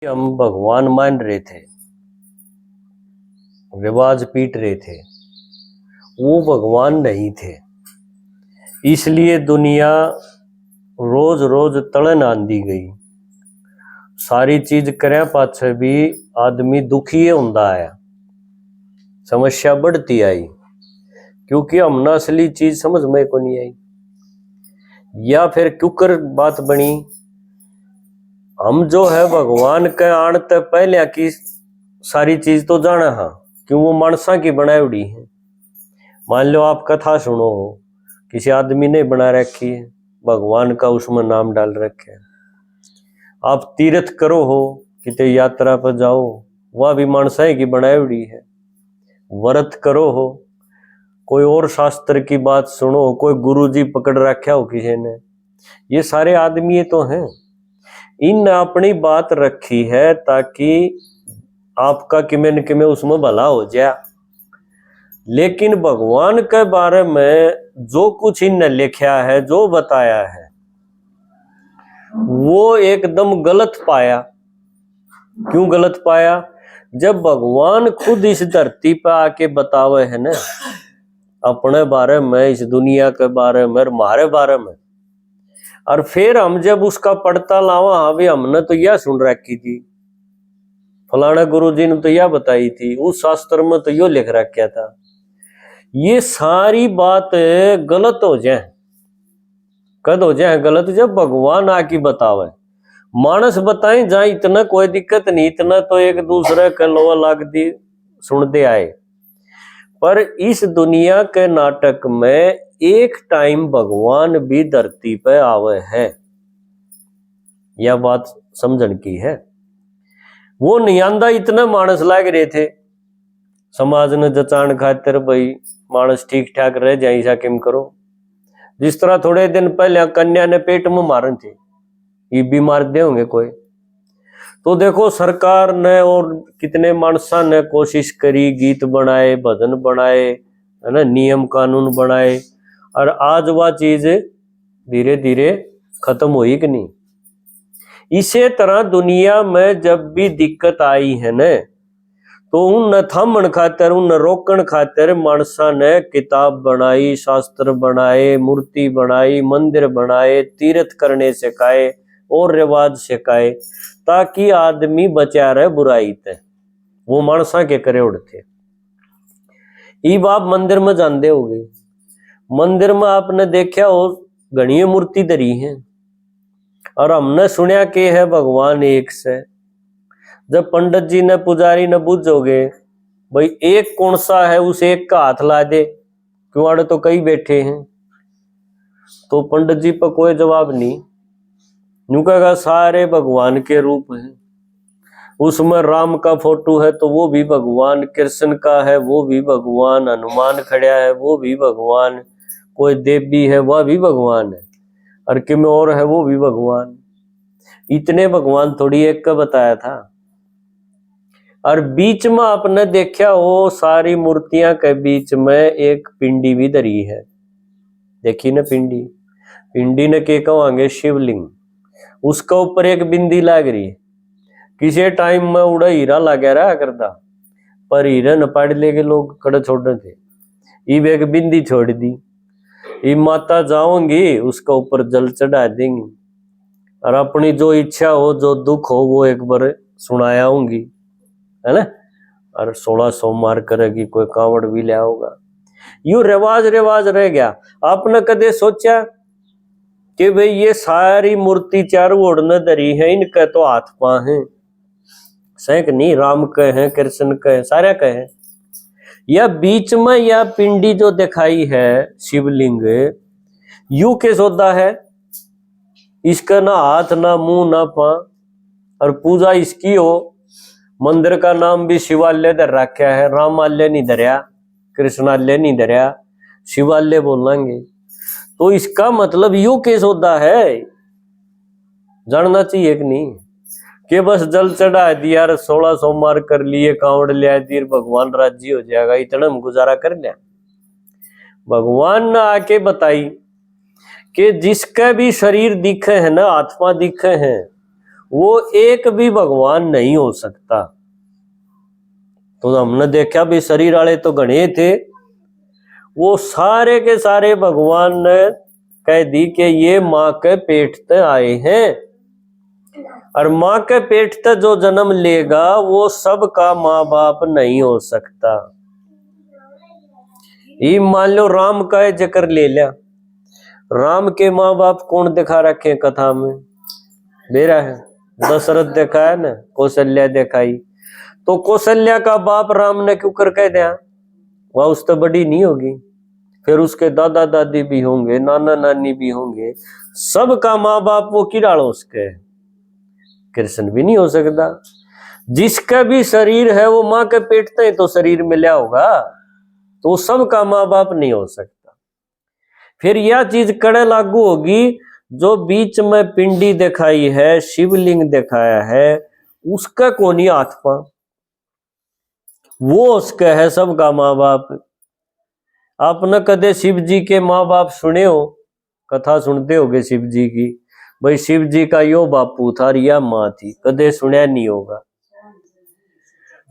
हम भगवान मान रहे थे, रिवाज पीट रहे थे, वो भगवान नहीं थे। इसलिए दुनिया रोज रोज तड़न आंदी गई। सारी चीज करे पाछे भी आदमी दुखी होंदा आया, समस्या बढ़ती आई, क्योंकि हमने असली चीज समझ में को नहीं आई। या फिर क्योंकर बात बनी, हम जो है भगवान के आने तक पहले की सारी चीज तो जाना हा, क्यों वो मानसा की बनाई उड़ी है। मान लो आप कथा सुनो हो, किसी आदमी ने बना रखी है, भगवान का उसमें नाम डाल रखे है। आप तीर्थ करो हो, कितने यात्रा पर जाओ, वह भी मानसा की बनाई उड़ी है। व्रत करो हो, कोई और शास्त्र की बात सुनो, कोई गुरुजी पकड़ रखा हो किसी ने, ये सारे आदमी तो हैं। इन अपनी बात रखी है ताकि आपका किमें न किमें उसमें भला हो जाए। लेकिन भगवान के बारे में जो कुछ इनने लिखा है, जो बताया है, वो एकदम गलत पाया। क्यों गलत पाया? जब भगवान खुद इस धरती पे आके बतावे है ना, अपने बारे में, इस दुनिया के बारे में, हमारे बारे में, और फिर हम जब उसका पढ़ता लावा, हाँ भी हमने तो यह सुन रखी थी, फलाना गुरुजी ने तो यह बताई थी, उस शास्त्र में तो यो लिख रखा था, ये सारी बात गलत हो जाए। कद हो जाए गलत? जब भगवान आके बतावे। मानस बताए जहां इतना कोई दिक्कत नहीं, इतना तो एक दूसरे के लोहा लाग दी सुनते आए। पर इस दुनिया के नाटक में एक टाइम भगवान भी धरती पे आवे है, यह बात समझन की है। वो नहीं आंदा, इतना मानस लाग रहे थे समाज ने जचाण खातिर, भाई मानस ठीक ठाक रह जाए, ऐसा किम करो। जिस तरह थोड़े दिन पहले कन्या ने पेट में मारन थे, ये बीमार दे होंगे कोई, तो देखो सरकार ने और कितने मानसा ने कोशिश करी, गीत बनाए, भजन बनाए, है ना, नियम कानून बनाए, और आज वह चीज धीरे धीरे खत्म हुई कि नहीं। इसी तरह दुनिया में जब भी दिक्कत आई है न, तो उन थामन खातिर, उन रोकन खातिर मानसा ने किताब बनाई, शास्त्र बनाए, मूर्ति बनाई, मंदिर बनाए, तीर्थ करने सिखाए और रिवाज सिखाए, ताकि आदमी बचा रहे बुराई ते। वो मानसा के करे उड़ते। इब आप मंदिर में जानते होगे, मंदिर में आपने देखा हो घनी मूर्ति धरी है, और हमने सुनिया के है भगवान एक से। जब पंडित जी ने, पुजारी ने पूछोगे भाई एक कौन सा है, उस एक का हाथ ला दे, क्यों आड़े तो कई बैठे हैं, तो पंडित जी पर कोई जवाब नहीं। यूं कहेगा सारे भगवान के रूप हैं, उसमें राम का फोटो है तो वो भी भगवान, कृष्ण का है वो भी भगवान, हनुमान खड़ा है वो भी भगवान, कोई देवी है वह भी भगवान है, और किम और है वो भी भगवान। इतने भगवान थोड़ी एक का बताया था। और बीच में आपने देखा हो सारी मूर्तियां के बीच में एक पिंडी भी धरी है, देखी ना पिंडी? पिंडी ने के कहेंगे शिवलिंग, उसका ऊपर एक बिंदी लाग रही है। किसी टाइम में उड़ा हीरा लगा रहा करता, पर हीरा न पाड़ लेके लोग कड़े छोड़ने थे, इब एक बिंदी छोड़ दी। ये माता जाओगी उसका ऊपर जल चढ़ा देंगी, और अपनी जो इच्छा हो, जो दुख हो, वो एक बार सुनाया होंगी, है ना, और 16 सोमवार करेगी, कोई कांवड़ भी लिया होगा। यूं रिवाज रिवाज रह गया। आपने कदे सोचा कि भाई ये सारी मूर्ति चारों ओर न धरी है, इनके तो हाथ पां हैं, सैक नहीं, राम के हैं, कृष्ण के हैं, सारे के हैं। या बीच में या पिंडी जो दिखाई है शिवलिंग, यू के सौदा है, इसका ना हाथ ना मुंह ना पां, और पूजा इसकी हो। मंदिर का नाम भी शिवालय धर रखा है, रामालय नहीं धरया, कृष्णालय नहीं धरया, शिवालय बोलेंगे। तो इसका मतलब यू केस होता है, जानना चाहिए कि नहीं, कि बस जल चढ़ा दिया, 16 सोमवार कर लिए, कांवड़ लिया दी, भगवान राजी हो जाएगा, इतना हम गुजारा कर लिया। भगवान ने आके बताई कि जिसका भी शरीर दिखे है ना, आत्मा दिखे हैं, वो एक भी भगवान नहीं हो सकता। तो हमने देखा भी शरीर वाले तो गणे थे, वो सारे के सारे भगवान ने कह दी कि ये माँ के पेट से आए हैं, और माँ के पेट से जो जन्म लेगा वो सबका माँ बाप नहीं हो सकता। ये मान लो राम का जिक्र ले लिया, राम के माँ बाप कौन दिखा रखे कथा में? मेरा है दशरथ देखा है ना, कौशल्या दिखाई। तो कौशल्या का बाप राम ने क्यों कर कह दिया? वह उस तो बड़ी नहीं होगी, फिर उसके दादा दादी भी होंगे, नाना नानी भी होंगे, सबका माँ बाप वो की डालो उसके कृष्ण भी नहीं हो सकता। जिसका भी शरीर है वो माँ के पेट से तो शरीर मिला होगा, तो सबका माँ बाप नहीं हो सकता। फिर यह चीज कड़े लागू होगी, जो बीच में पिंडी दिखाई है, शिवलिंग दिखाया है, उसका कौन ही आत्मा? वो उसका है सबका माँ बाप। आपने कदे शिव जी के माँ बाप सुने हो? कथा सुनते होगे शिव जी की, भाई शिव जी का यो बापू था, या माँ थी, कदे सुना नहीं होगा।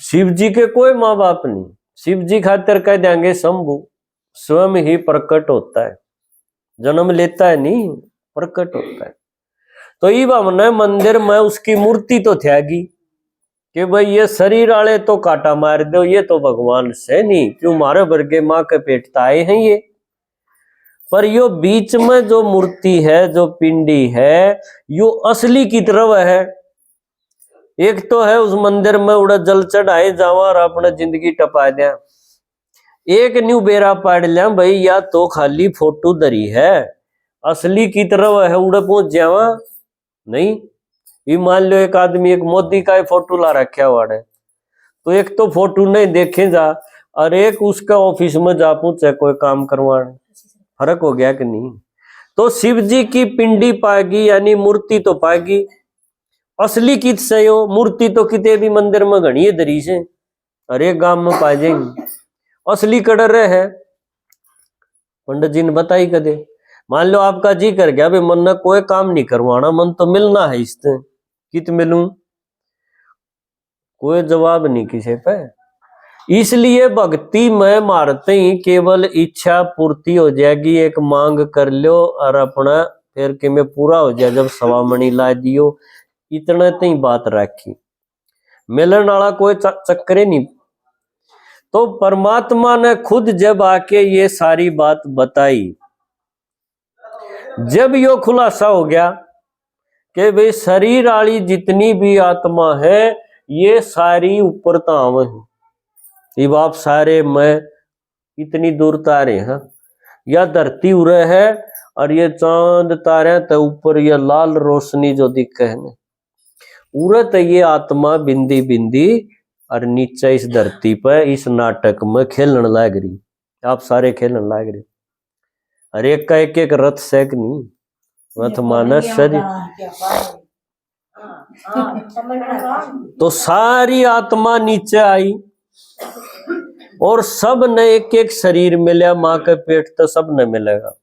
शिव जी के कोई माँ बाप नहीं। शिव जी खातिर कह देंगे शंभु, स्वयं ही प्रकट होता है, जन्म लेता है नहीं, प्रकट होता है। तो ये हमने मंदिर में उसकी मूर्ति तो त्यागी कि भाई ये शरीर वाले तो काटा मार दो, ये तो भगवान से नहीं, क्यों मारे वर्गे माँ के पेट आए हैं ये। पर यो बीच में जो मूर्ति है, जो पिंडी है, यो असली की तरफ है। एक तो है उस मंदिर में उड़ा जल चढ़ाए जावा और अपना जिंदगी टपा दिया, एक न्यू बेरा पाड़ लिया भाई या तो खाली फोटो धरी है, असली की तरफ है उड़ा पहुंच जावा नहीं। ये मान लो एक आदमी एक मोदी का फोटो ला रखा हुआ है, तो एक तो फोटो नहीं देखे जा, और एक उसका ऑफिस में जा पूछे कोई काम करवाने, फर्क हो गया कि नहीं? तो शिव जी की पिंडी पाएगी यानी मूर्ति तो पाएगी, असली कित से हो? मूर्ति तो किते भी मंदिर में घनी दरी से, हर एक गांव में पा जाएंगे, असली कड़र है। पंडित जी ने बताई कदे, मान लो आपका जी कर गया भाई मन ने कोई काम नहीं करवाना, मन तो मिलना है, इससे कित मिलूं? कोई जवाब नहीं किसी पे। इसलिए भक्ति में मारते ही केवल इच्छा पूर्ति हो जाएगी, एक मांग कर लो और अपना फिर के में पूरा हो जाए, जब सवामणी ला दियो, इतना ही बात रखी, मिलन वाला कोई चक्कर नहीं। तो परमात्मा ने खुद जब आके ये सारी बात बताई, जब यो खुलासा हो गया कि भाई शरीर वाली जितनी भी आत्मा है ये सारी ऊपर ताव है, ये बाप सारे मैं इतनी दूर तारे हैं, या धरती उरे है और ये चांद तारे तो ऊपर ये लाल रोशनी जो दिखे है उरे, तो ये आत्मा बिंदी बिंदी और नीचे इस धरती पर इस नाटक में खेलने लग रही, आप सारे खेलने लग रहे। अरे एक का एक रथ सेक नहीं, रथ माना शरीर। तो सारी आत्मा नीचे आई और सब ने एक एक शरीर मिला, माँ के पेट तो सब ने मिलेगा।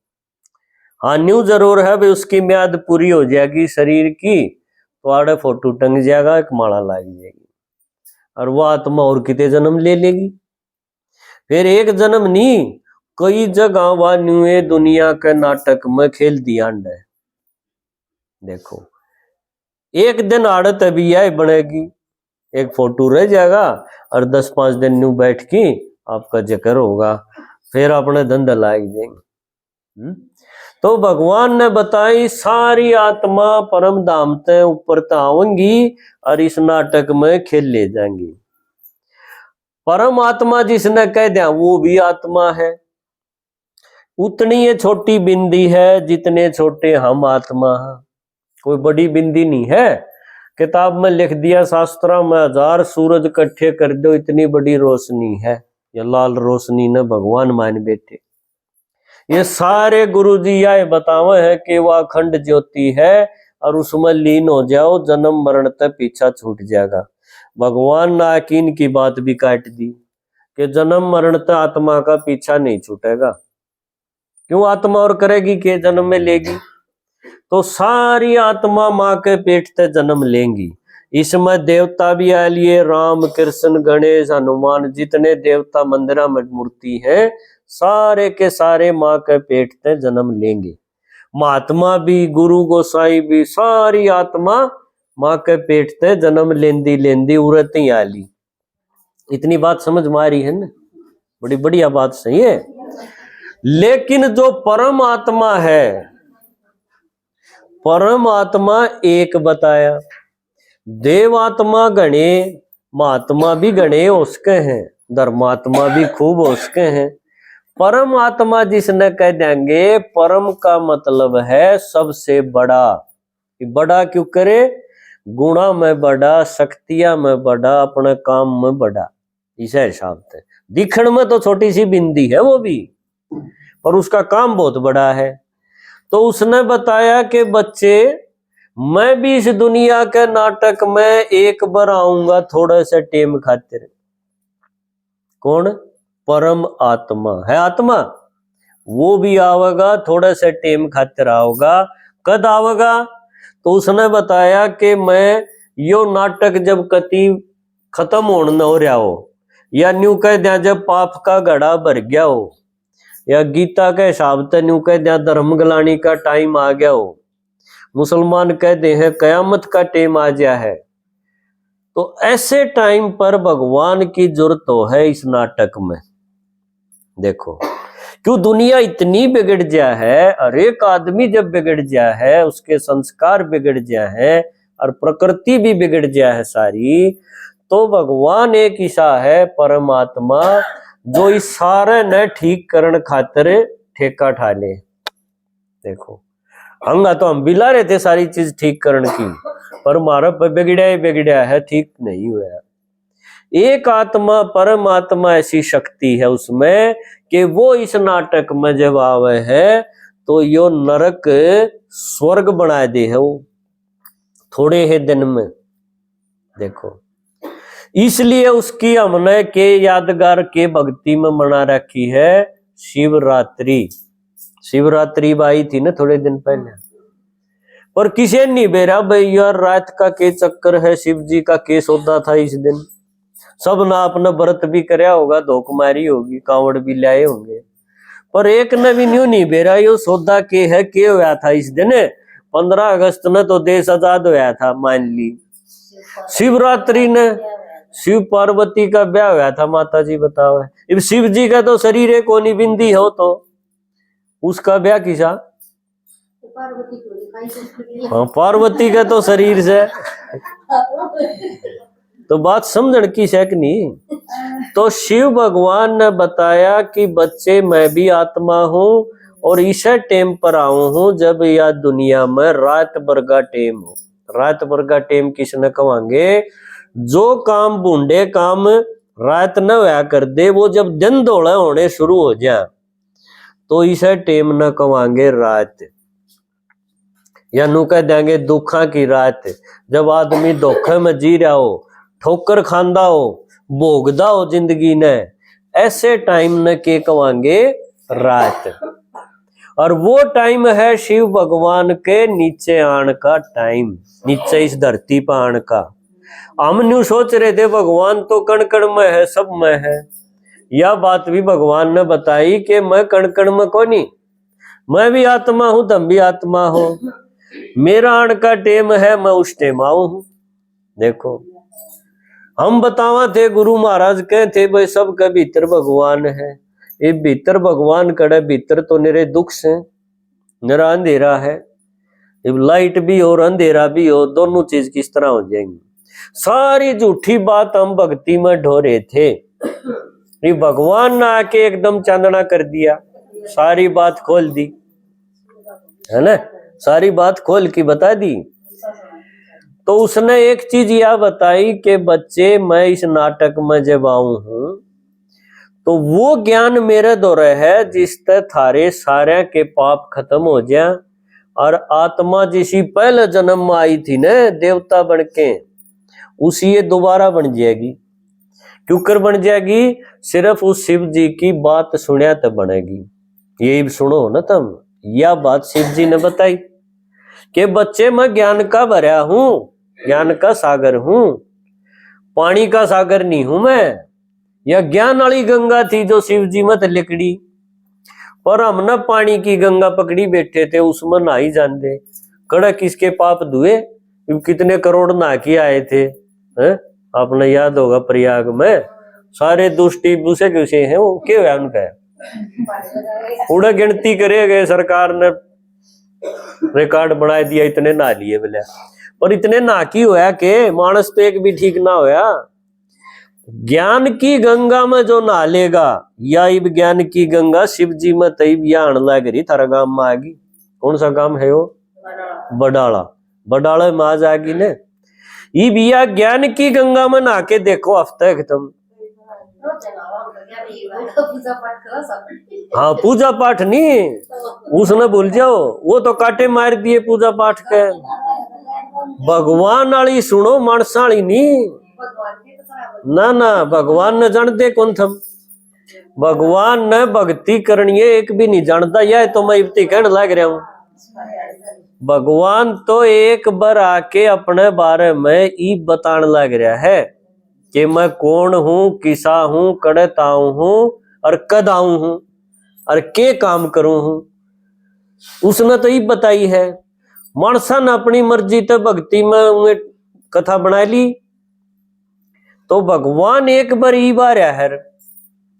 हाँ न्यू जरूर है भाई उसकी म्याद पूरी हो जाएगी शरीर की, तो आड़े फोटो टंग जाएगा, एक माला लग जाएगी, और वो आत्मा और कितने जन्म ले लेगी। फिर एक जन्म नहीं, कई जगह वह न्यूए दुनिया के नाटक में खेल दिया है। देखो एक दिन आड़त अभी आई बनेगी, एक फोटो रह जाएगा और 10-5 दिन न्यू बैठ की आपका जिक्र होगा, फिर अपने धंधा लाग जाएंगे। तो भगवान ने बताई सारी आत्मा परम धाम ते ऊपर तावेंगी और इस नाटक में खेल ले जाएंगी। परम आत्मा जिसने कह दिया वो भी आत्मा है, उतनी ये छोटी बिंदी है जितने छोटे हम आत्मा हैं, कोई बड़ी बिंदी नहीं है। किताब में लिख दिया शास्त्रा में 1000 सूरज इकट्ठे कर दो इतनी बड़ी रोशनी है, ये लाल रोशनी ने भगवान मान बैठे। ये सारे गुरु जी यह बतावे है कि वह अखंड ज्योति है और उसमें लीन हो जाओ, जन्म मरण तक पीछा छूट जाएगा। भगवान ने यकीन की बात भी काट दी कि जन्म मरण तक आत्मा का पीछा नहीं छूटेगा। क्यों आत्मा और करेगी कि जन्म में लेगी? तो सारी आत्मा माँ के पेट से जन्म लेंगी। इसमें देवता भी आ लिए, राम कृष्ण गणेश हनुमान, जितने देवता मंदिरा में मूर्ति है सारे के सारे माँ के पेट से जन्म लेंगे। महात्मा भी, गुरु गोसाई भी, सारी आत्मा माँ के पेट से जन्म लेंदी लेंदी उरत ही आली। इतनी बात समझ में आ रही है ना, बड़ी बढ़िया बात सही है। लेकिन जो परम आत्मा है, परम आत्मा एक बताया, देवात्मा गणे, महात्मा भी गणे उसके हैं, धर्मात्मा भी खूब उसके हैं। परम आत्मा जिसने कह देंगे, परम का मतलब है सबसे बड़ा। बड़ा क्यों करे? गुणा में बड़ा, शक्तियां में बड़ा, अपने काम में बड़ा। इस हिसाब से दिखण में तो छोटी सी बिंदी है वो भी, पर उसका काम बहुत बड़ा है। तो उसने बताया कि बच्चे, मैं भी इस दुनिया के नाटक में एक बार आऊंगा थोड़े से टेम खातिर। कौन? परम आत्मा है, आत्मा वो भी आवेगा, थोड़े से टेम खातिर आओगा। कद आवेगा? तो उसने बताया कि मैं यो नाटक जब कति खत्म होने न हो रहा हो, या न्यू कह दिया जब पाप का घड़ा भर गया हो, या गीता के हिसाब से न्यू कह दिया धर्म गलानी का टाइम आ गया हो, मुसलमान कहते हैं कयामत का टाइम आ गया है, तो ऐसे टाइम पर भगवान की जरूरत तो है इस नाटक में। देखो क्यों दुनिया इतनी बिगड़ गया है, और एक आदमी जब बिगड़ गया है, उसके संस्कार बिगड़ गया है और प्रकृति भी बिगड़ गया है सारी, तो भगवान एक ईसा है परमात्मा जो इस सारे ने ठीक करण खातिर ठेका ठा ले। देखो हंगा तो हम बिला रहे थे सारी चीज ठीक करण की, पर हमारा बिगड़िया ही बिगड़िया है, ठीक नहीं हुआ। एक आत्मा परमात्मा ऐसी शक्ति है उसमें कि वो इस नाटक में जब आवे है तो यो नरक स्वर्ग बना दे है वो थोड़े ही दिन में। देखो इसलिए उसकी हमने के यादगार के भक्ति में मना रखी है शिवरात्रि। शिवरात्रि आई थी ना थोड़े दिन पहले, पर किसी नहीं बेरा भाई यार रात का के चक्कर है, शिव जी का केस होता था इस दिन, सब ना अपना व्रत भी करया होगा, धोकमारी होगी, कांवड़ भी लाए होंगे, पर एक ने भी न्यू नहीं बेरा यो सौदा के है के हुआ था इस दिन 15 अगस्त में तो देश आजाद हुआ था। मान ली शिवरात्रि ने शिव पार्वती का ब्याह हुआ था, माता जी बताओ। अब शिव जी का तो शरीर है कोनी बिंदी हो, तो उसका ब्याह किसा? हाँ पार्वती का तो शरीर से तो बात समझण की शेक नहीं। तो शिव भगवान ने बताया कि बच्चे मैं भी आत्मा हूं और इसे टेम पर आऊं हूं जब यह दुनिया में रात भर का टेम हो। रात भर का टेम किसने कहेंगे? जो काम बूंदे काम रात न होया कर दे, वो जब दिन दौड़े होने शुरू हो जाए तो इसे टेम न कहेंगे रात, या नु कह देंगे दुखा की रात। जब आदमी धोखे में जी रहा हो, ठोकर खांदा हो, भोगदा हो जिंदगी ने, ऐसे टाइम न के कहेंगे रात। और वो टाइम है शिव भगवान के नीचे आने का टाइम, नीचे इस धरती पर आने का। हम न्यू सोच रहे थे भगवान तो कण कण में है, सब में है। यह बात भी भगवान ने बताई कि मैं कण कण में कोनी, मैं भी आत्मा हूं, तुम भी आत्मा हो, मेरा आने का टेम है, मैं उस टेम आऊ हूं। देखो हम बतावा थे गुरु महाराज कहते भाई सबके भीतर भगवान है, ये भीतर भगवान कड़े भीतर तो निरे दुख से निरा अंधेरा है। जब लाइट भी हो और अंधेरा भी हो, दोनों चीज किस तरह हो जाएंगी? सारी झूठी बात हम भक्ति में ढो रहे थे, ये भगवान ने आके एकदम चांदना कर दिया, सारी बात खोल दी है ना, सारी बात खोल के बता दी। तो उसने एक चीज यह बताई कि बच्चे मैं इस नाटक में जब आऊं हूं तो वो ज्ञान मेरे दौरे है जिससे थारे सारे के पाप खत्म हो जाए और आत्मा जिसी पहले जन्म में आई थी ना देवता बन के, उसी ये दोबारा बन जाएगी। क्यों कर बन जाएगी? सिर्फ उस शिव जी की बात सुनिया तो बनेगी। यही सुनो ना तुम, यह बात शिव जी ने बताई कि बच्चे मैं ज्ञान का भरा हूं, ज्ञान का सागर हूं, पानी का सागर नहीं हूं मैं। यह ज्ञान वाली गंगा थी जो शिव जी मत लिकड़ी, पर हमने पानी की गंगा पकड़ी बैठे थे, उसमें नहा ही जानते। कड़क किसके पाप धुए, कितने करोड़ नहा के आए थे, हैं? आपने याद होगा प्रयाग में सारे दुष्टी बुसे घुसे हैं, वो क्या है उनका, उड़ा गिनती करे गए, सरकार ने रिकॉर्ड बना दिया, इतने नहा लिए बोले। पर इतने ना की होया के मानस तो एक भी ठीक ना होया। ज्ञान की गंगा में जो नहा लेगा, या इब ज्ञान की गंगा शिव जी में तईब या आने लग रही थारा गांव में आगी। कौन सा गांव है वो? बडाला। बडाला में आज आगी ने। इब या ज्ञान की गंगा में नहा के देखो हफ्ते खत्म। हाँ पूजा पाठ नहीं, उसने भूल जाओ, वो तो काटे मार दिए पूजा पाठ के। भगवान वाली सुनो, मानसा वाली नहीं। ना ना, भगवान ने जानते कौन थम, भगवान ने भक्ति करनी है एक भी नहीं जानता। यह तो मैं इब्ती कहने लग रहा हूं, भगवान तो एक बार आके अपने बारे में ई बताने लग रहा है कि मैं कौन हूं, किसा हूं, कड़े ताऊ हूं और कद आऊं हूं और के काम करूं हूं, उसने तो ये बताई है। मानसा ने अपनी मर्जी तो भक्ति में कथा बना ली, तो भगवान एक बार ई बार है।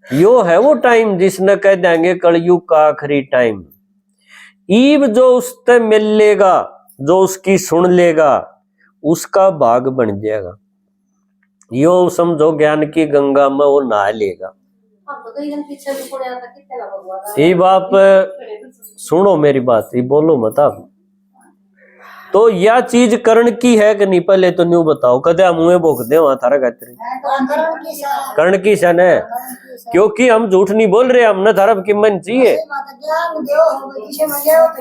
यो है वो टाइम जिसने कह देंगे कलयुग का आखिरी टाइम। ईब जो उससे मिल लेगा, जो उसकी सुन लेगा, उसका भाग बन जाएगा। यो समझो ज्ञान की गंगा में वो नहा लेगा। ये बाप सुनो मेरी बात, ये बोलो मत आप। तो यह चीज करण की है कि नहीं, पहले तो न्यू बताओ। कदे मुँह भोग दे वहां थारा गायत्री कर्ण की सन है, क्योंकि हम झूठ नहीं बोल रहे, हमने थारा की मन चाहिए,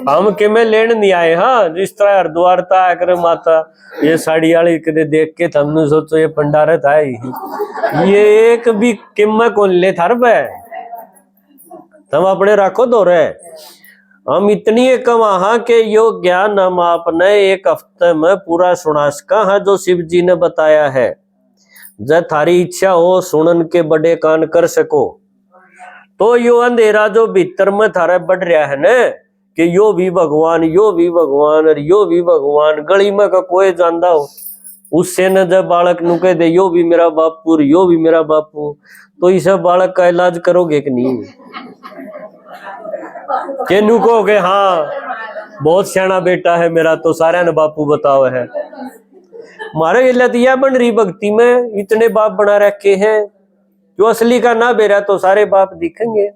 हम कि में लेन नहीं आए। हाँ जिस तरह हरिद्वार था अगर माता ये साड़ी वाली कदे देख के हमने सोचो ये भंडारा था, ये एक भी किम्मत कौन ले थार पे, हम अपने रखो दो रहे। हम इतनी कमा के यो ज्ञान हम आपने एक हफ्ते में पूरा सुना सका है जो शिव जी ने बताया है। जब थारी इच्छा हो सुनन के बड़े कान कर सको, तो यो अंधेरा जो भीतर में थारा बढ़ रहा है ना कि यो भी भगवान, यो भी भगवान और यो भी भगवान, गली में का कोई जानता हो, उससे न जब बालक नु कह दे यो भी मेरा बापू यो भी मेरा बापू, तो इस बालक का इलाज करोगे कि नहीं? के नु कहोगे हाँ बहुत सियाना बेटा है मेरा, तो सारे ने बापू बताओ है। हमारे लतिया बन रही भक्ति में, इतने बाप बना रखे हैं, जो असली का ना बेरा तो सारे बाप दिखेंगे।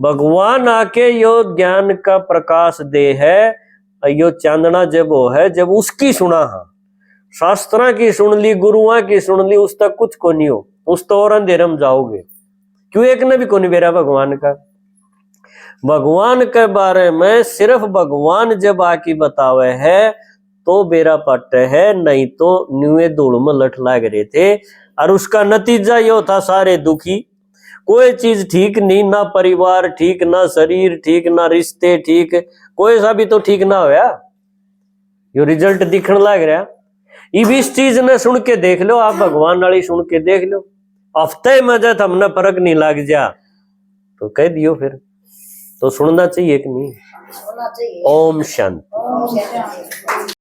भगवान आके यो ज्ञान का प्रकाश दे है, यो चांदना जब वो है जब उसकी सुना है, शास्त्रा की सुन ली, गुरुआ की सुन ली, उस तक कुछ को नहीं हो, उस तो और अंधेरे में जाओगे। क्यों एक ने भी को नहीं बेरा भगवान का। भगवान के बारे में सिर्फ भगवान जब आके बतावे है तो बेरा पट है, नहीं तो न्यूए धूल में लठ लाग रहे थे। और उसका नतीजा यो था सारे दुखी, कोई चीज ठीक नहीं, ना परिवार ठीक, ना शरीर ठीक, ना रिश्ते ठीक, कोई सा भी तो ठीक ना होया। यो रिजल्ट दिखने लग रहा। इब इस चीज ने सुन के देख लो आप, भगवान वाली सुन के देख लो, हफ्ते में जब हमने फर्क नहीं लग जा तो कह दियो फिर तो सुनना चाहिए कि नहीं? ओम शांति।